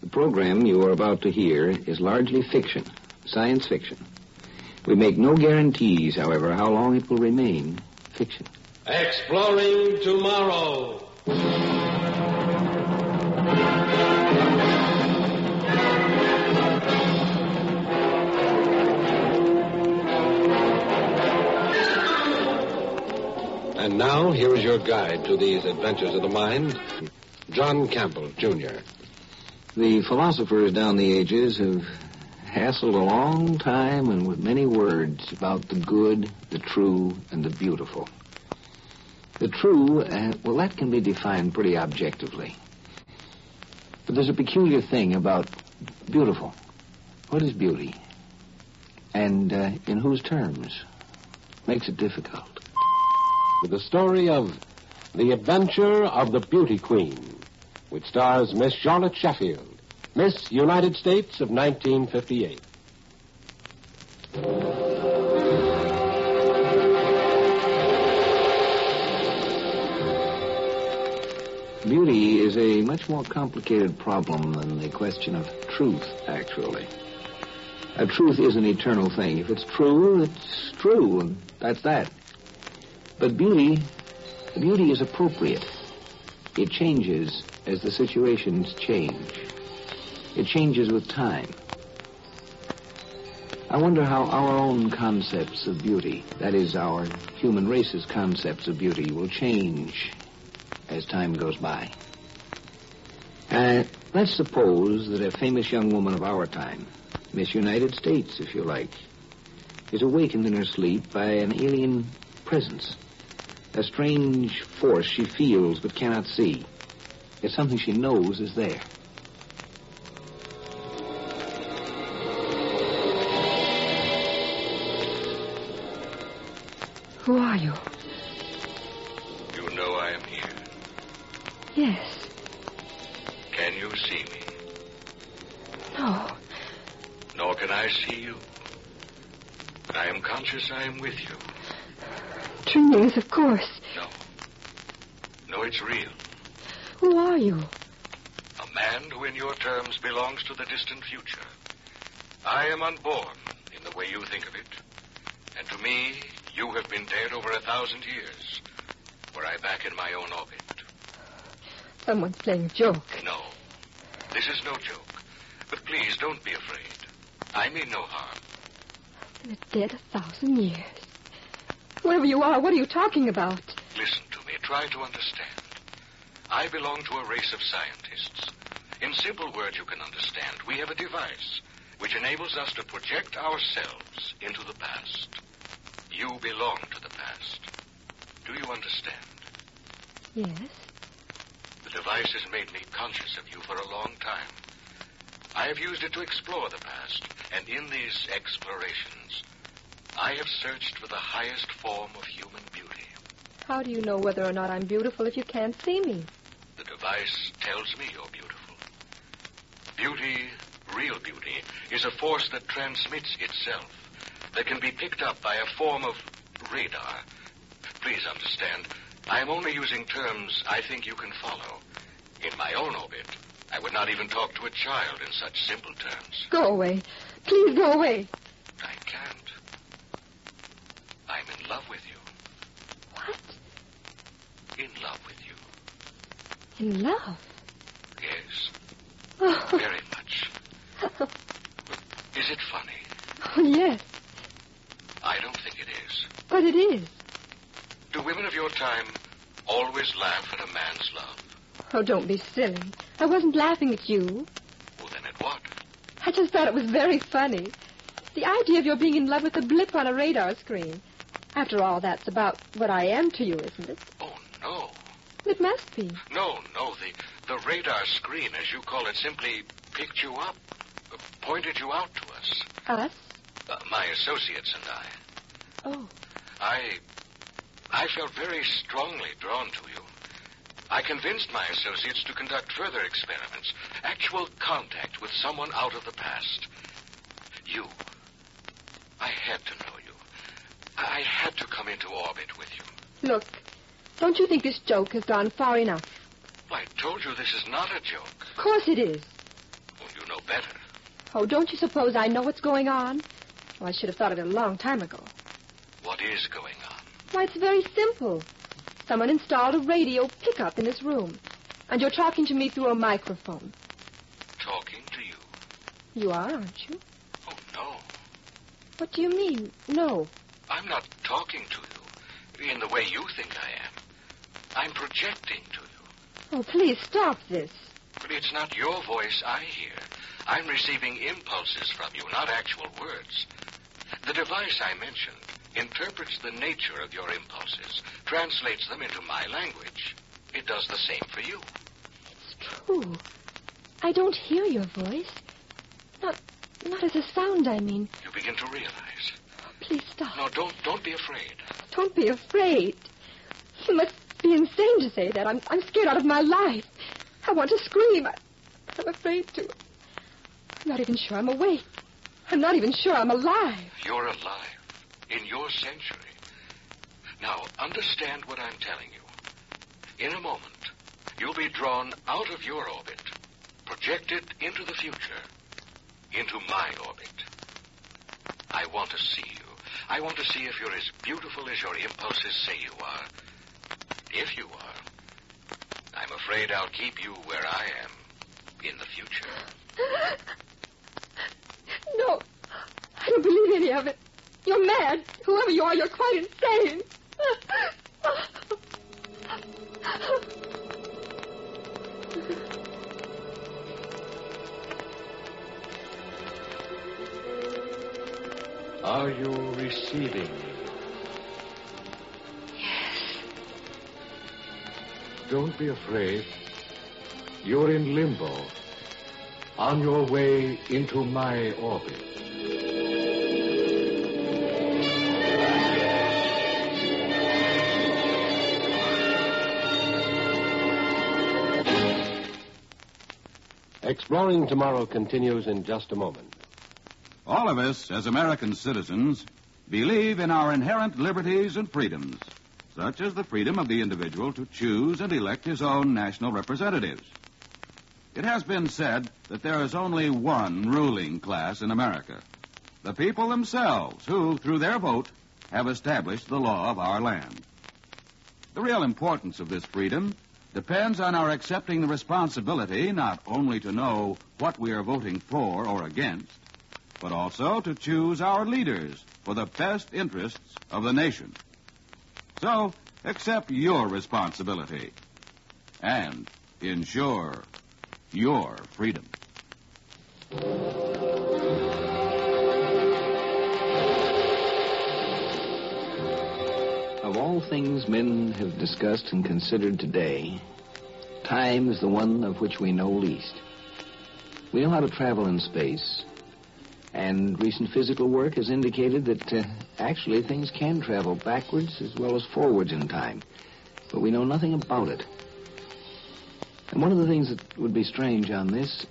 The program you are about to hear is largely fiction, science fiction. We make no guarantees, however, how long it will remain fiction. Exploring Tomorrow. And now, here is your guide to these adventures of the mind, John Campbell Jr. The philosophers down the ages have hassled a long time and with many words about the good, the true, and the beautiful. The true, well, that can be defined pretty objectively. But there's a peculiar thing about beautiful. What is beauty? And in whose terms? Makes it difficult. With the story of The Adventure of the Beauty Queen, which stars Miss Charlotte Sheffield, Miss United States of 1958. Beauty is a much more complicated problem than the question of truth, actually. A truth is an eternal thing. If it's true, and that's that. But beauty is appropriate. It changes as the situations change. It changes with time. I wonder how our own concepts of beauty, that is, our human race's concepts of beauty, will change as time goes by. Let's suppose that a famous young woman of our time, Miss United States, if you like, is awakened in her sleep by an alien presence, a strange force she feels but cannot see. It's something she knows is there. Who are you? You know I am here. Yes. Can you see me? No. Nor can I see you. But I am conscious I am with you. Dreams, of course. No, it's real. Who are you? A man who in your terms belongs to the distant future. I am unborn in the way you think of it. And to me, you have been dead over 1,000 years, were I back in my own orbit. Someone's playing a joke. No, this is no joke. But please, don't be afraid. I mean no harm. I've been dead 1,000 years. Whoever you are, what are you talking about? Listen to me. Try to understand. I belong to a race of scientists. In simple words you can understand, we have a device which enables us to project ourselves into the past. You belong to the past. Do you understand? Yes. The device has made me conscious of you for a long time. I have used it to explore the past, and in these explorations, I have searched for the highest form of human beauty. How do you know whether or not I'm beautiful if you can't see me? The device tells me you're beautiful. Beauty, real beauty, is a force that transmits itself, that can be picked up by a form of radar. Please understand, I am only using terms I think you can follow. In my own orbit, I would not even talk to a child in such simple terms. Go away. Please go away. I can't. I'm in love with you. What? In love with you. In love? Yes. Oh. Very much. Is it funny? Oh, yes. I don't think it is. But it is. Do women of your time always laugh at a man's love? Oh, don't be silly. I wasn't laughing at you. Well, then at what? I just thought it was very funny. The idea of your being in love with a blip on a radar screen. After all, that's about what I am to you, isn't it? Oh, no. It must be. No. The radar screen, as you call it, simply picked you up, pointed you out to us. Us? My associates and I. Oh. I felt very strongly drawn to you. I convinced my associates to conduct further experiments, actual contact with someone out of the past. You. I had to know you. I had to come into orbit with you. Look, don't you think this joke has gone far enough? I told you this is not a joke. Of course it is. Oh, better. Oh, don't you suppose I know what's going on? Well, I should have thought of it a long time ago. What is going on? Why, it's very simple. Someone installed a radio pickup in this room, and you're talking to me through a microphone. Talking to you? You are, aren't you? Oh, no. What do you mean, no? I'm not talking to you in the way you think I am. I'm projecting to you. Oh, please stop this. But it's not your voice I hear. I'm receiving impulses from you, not actual words. The device I mentioned interprets the nature of your impulses, translates them into my language. It does the same for you. It's true. I don't hear your voice. Not as a sound, I mean. You begin to realize. Please stop. No, don't be afraid. Don't be afraid. You must be insane to say that. I'm scared out of my life. I want to scream. I'm afraid to. I'm not even sure I'm awake. I'm not even sure I'm alive. You're alive. In your century. Now, understand what I'm telling you. In a moment, you'll be drawn out of your orbit, projected into the future, into my orbit. I want to see you. I want to see if you're as beautiful as your impulses say you are. If you are, I'm afraid I'll keep you where I am in the future. No, I don't believe any of it. You're mad. Whoever you are, you're quite insane. Are you receiving me? Yes. Don't be afraid. You're in limbo, on your way into my orbit. Exploring Tomorrow continues in just a moment. All of us, as American citizens, believe in our inherent liberties and freedoms, such as the freedom of the individual to choose and elect his own national representatives. It has been said that there is only one ruling class in America, the people themselves, who, through their vote, have established the law of our land. The real importance of this freedom depends on our accepting the responsibility not only to know what we are voting for or against, but also to choose our leaders for the best interests of the nation. So, accept your responsibility and ensure your freedom. Of all things men have discussed and considered today, time is the one of which we know least. We know how to travel in space, and recent physical work has indicated that actually things can travel backwards as well as forwards in time, but we know nothing about it. And one of the things that would be strange on this,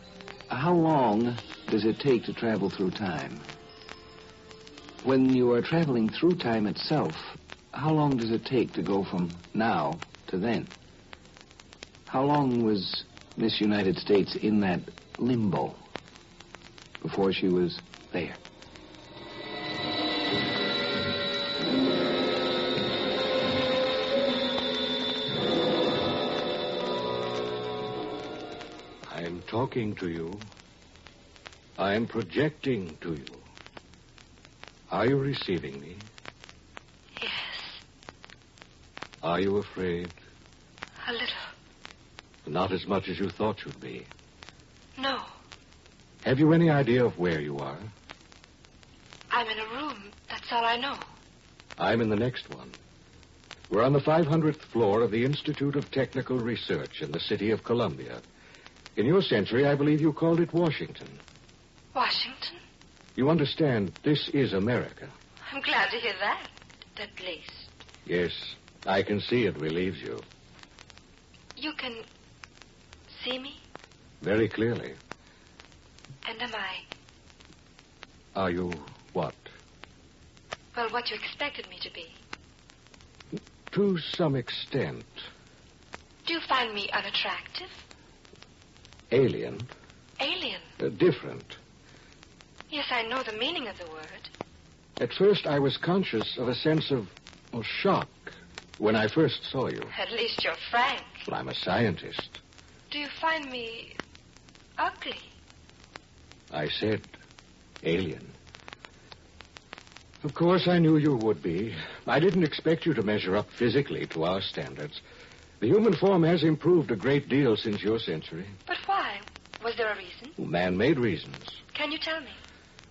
how long does it take to travel through time? When you are traveling through time itself, how long does it take to go from now to then? How long was Miss United States in that limbo before she was there? I'm talking to you. I'm projecting to you. Are you receiving me? Yes, Are you afraid? a little. Not as much as you thought you'd be. No, Have you any idea of where you are? I'm in a room. That's all I know. I'm in the next one. We're on the 500th floor of the Institute of Technical Research in the city of Columbia. In your century, I believe you called it Washington. Washington? You understand, this is America. I'm glad to hear that. At least. Yes, I can see it relieves you. You can see me? Very clearly. And am I? Are you what? Well, what you expected me to be. To some extent. Do you find me unattractive? Alien. Alien. Different. Yes, I know the meaning of the word. At first, I was conscious of a sense of shock when I first saw you. At least you're frank. Well, I'm a scientist. Do you find me ugly? I said alien. Of course, I knew you would be. I didn't expect you to measure up physically to our standards. The human form has improved a great deal since your century. But why? Was there a reason? Man-made reasons. Can you tell me?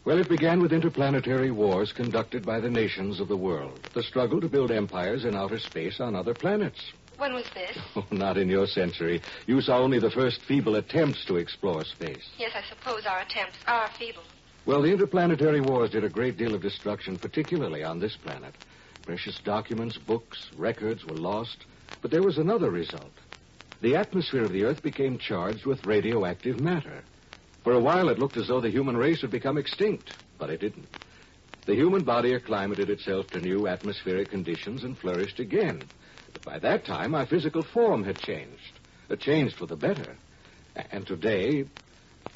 Well, it began with interplanetary wars conducted by the nations of the world. The struggle to build empires in outer space on other planets. When was this? Oh, not in your century. You saw only the first feeble attempts to explore space. Yes, I suppose our attempts are feeble. Well, the interplanetary wars did a great deal of destruction, particularly on this planet. Precious documents, books, records were lost. But there was another result. The atmosphere of the Earth became charged with radioactive matter. For a while, it looked as though the human race would become extinct, but it didn't. The human body acclimated itself to new atmospheric conditions and flourished again. But by that time, our physical form had changed. It changed for the better. And today...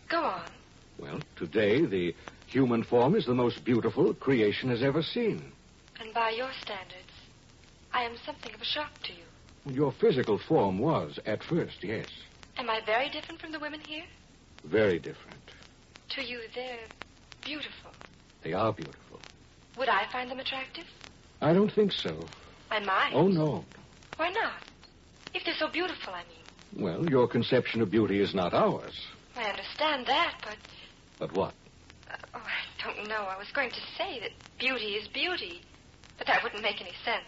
Go on. Well, today, the human form is the most beautiful creation has ever seen. And by your standards, I am something of a shock to you. Your physical form was, at first, yes. Am I very different from the women here? Very different. To you, they're beautiful. They are beautiful. Would I find them attractive? I don't think so. I might. Oh, no. Why not? If they're so beautiful, I mean. Well, your conception of beauty is not ours. I understand that, but... But what? I don't know. I was going to say that beauty is beauty, but that wouldn't make any sense.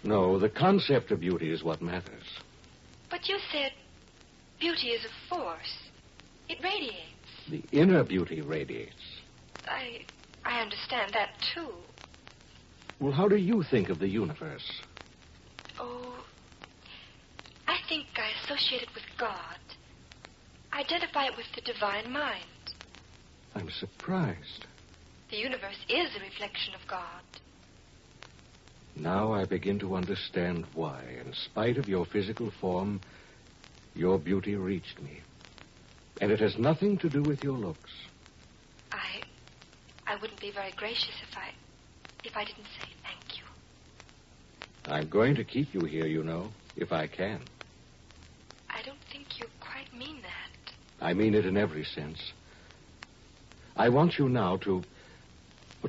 No, the concept of beauty is what matters. But you said beauty is a force. It radiates. The inner beauty radiates. I understand that, too. Well, how do you think of the universe? Oh, I think I associate it with God. Identify it with the divine mind. I'm surprised. The universe is a reflection of God. Now I begin to understand why, in spite of your physical form, your beauty reached me. And it has nothing to do with your looks. I wouldn't be very gracious if I didn't say thank you. I'm going to keep you here, you know, if I can. I don't think you quite mean that. I mean it in every sense. I want you now to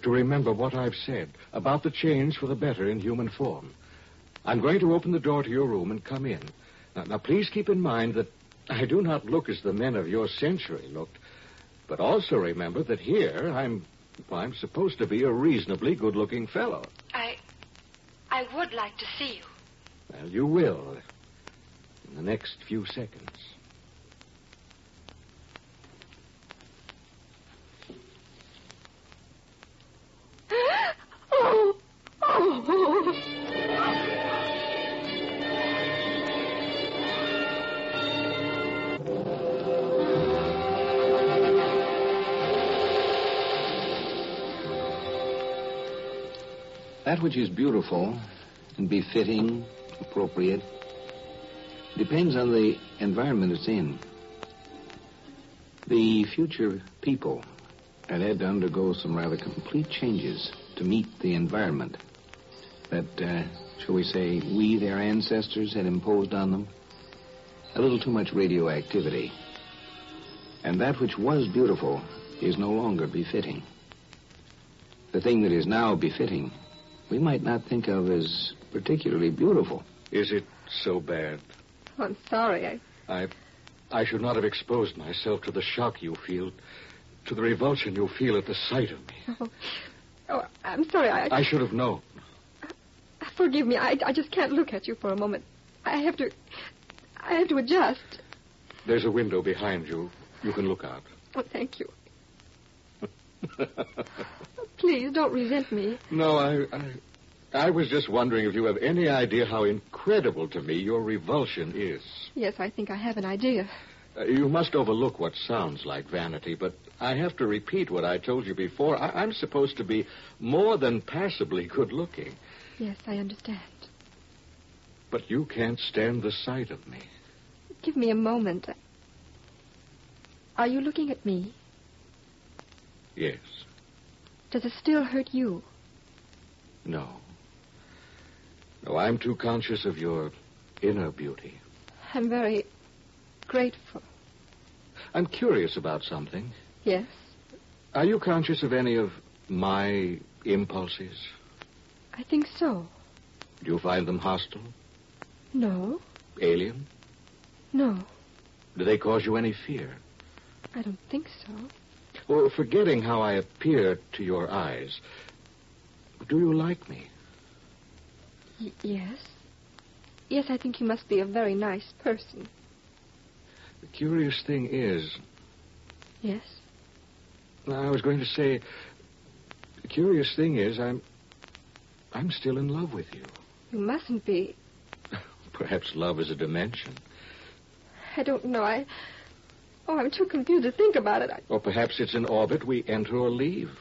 remember what I've said about the change for the better in human form. I'm going to open the door to your room and come in. Now, please keep in mind that I do not look as the men of your century looked, but also remember that here I'm supposed to be a reasonably good-looking fellow. I would like to see you. Well, you will in the next few seconds. That which is beautiful and befitting, appropriate, depends on the environment it's in. The future people had to undergo some rather complete changes to meet the environment that, shall we say, we, their ancestors, had imposed on them. A little too much radioactivity. And that which was beautiful is no longer befitting. The thing that is now befitting we might not think of as particularly beautiful. Is it so bad? Oh, I'm sorry. I should not have exposed myself to the shock you feel, to the revulsion you feel at the sight of me. Oh, I'm sorry. I should have known. Forgive me. I just can't look at you for a moment. I have to adjust. There's a window behind you. You can look out. Oh, thank you. Please, don't resent me. No, I was just wondering if you have any idea how incredible to me your revulsion is. Yes, I think I have an idea. You must overlook what sounds like vanity, but I have to repeat what I told you before. I'm supposed to be more than passably good-looking. Yes, I understand. But you can't stand the sight of me. Give me a moment. Are you looking at me? Yes. Does it still hurt you? No. No, I'm too conscious of your inner beauty. I'm very grateful. I'm curious about something. Yes? Are you conscious of any of my impulses? I think so. Do you find them hostile? No. Alien? No. Do they cause you any fear? I don't think so. Well, forgetting how I appear to your eyes, do you like me? Yes. Yes, I think you must be a very nice person. The curious thing is... Yes? I was going to say, the curious thing is I'm still in love with you. You mustn't be. Perhaps love is a dimension. I don't know. I'm too confused to think about it. Or perhaps it's an orbit we enter or leave.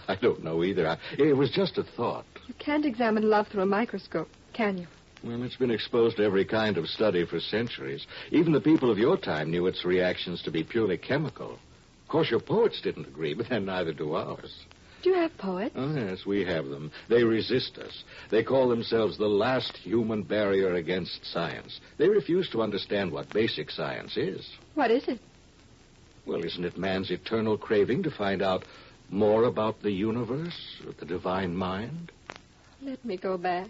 I don't know either. It was just a thought. You can't examine love through a microscope, can you? Well, it's been exposed to every kind of study for centuries. Even the people of your time knew its reactions to be purely chemical. Of course, your poets didn't agree, but then neither do ours. Do you have poets? Oh, yes, we have them. They resist us. They call themselves the last human barrier against science. They refuse to understand what basic science is. What is it? Well, isn't it man's eternal craving to find out more about the universe, or the divine mind? Let me go back.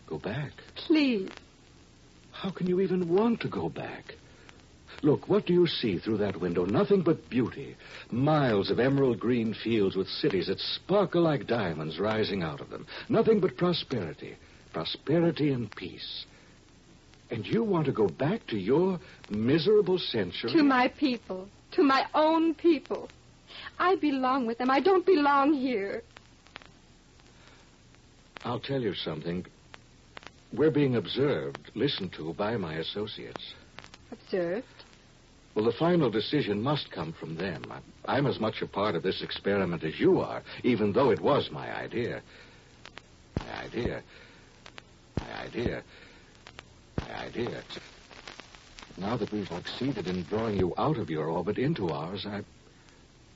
Go back? Please. How can you even want to go back? Look, what do you see through that window? Nothing but beauty. Miles of emerald green fields with cities that sparkle like diamonds rising out of them. Nothing but prosperity. Prosperity and peace. And you want to go back to your miserable century? To my people. To my own people. I belong with them. I don't belong here. I'll tell you something. We're being observed, listened to by my associates. Observed? Well, the final decision must come from them. I'm as much a part of this experiment as you are, even though it was my idea. My idea. My idea. My idea. Now that we've succeeded in drawing you out of your orbit into ours,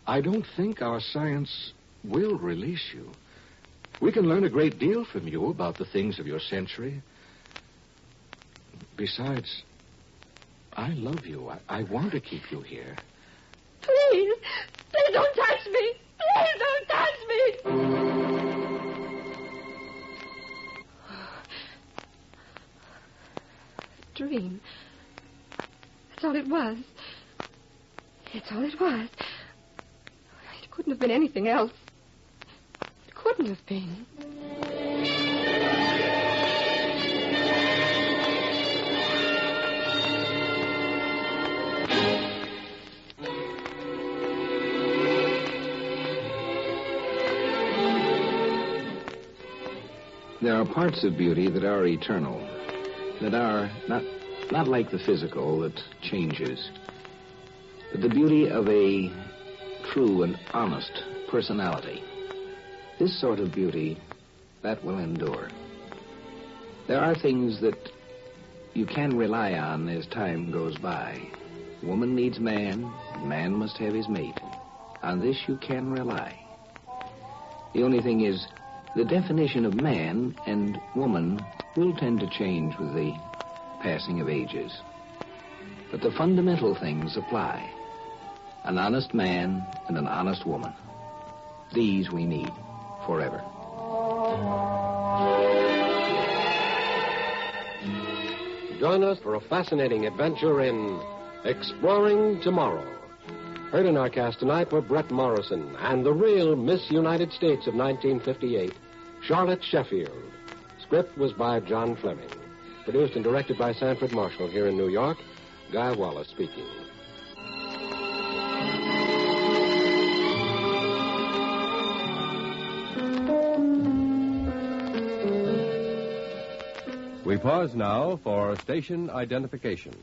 I don't think our science will release you. We can learn a great deal from you about the things of your century. Besides, I love you. I want to keep you here. Please. Please don't touch me. Please don't touch me. Dream. That's all it was. It's all it was. It couldn't have been anything else. It couldn't have been. There are parts of beauty that are eternal, that are not like the physical that changes, but the beauty of a true and honest personality. This sort of beauty, that will endure. There are things that you can rely on as time goes by. Woman needs man, man must have his mate. On this you can rely. The only thing is, the definition of man and woman will tend to change with the passing of ages. But the fundamental things apply. An honest man and an honest woman. These we need forever. Join us for a fascinating adventure in Exploring Tomorrow. Heard in our cast tonight were Brett Morrison and the real Miss United States of 1958, Charlotte Sheffield. Script was by John Fleming. Produced and directed by Sanford Marshall here in New York. Guy Wallace speaking. We pause now for station identification.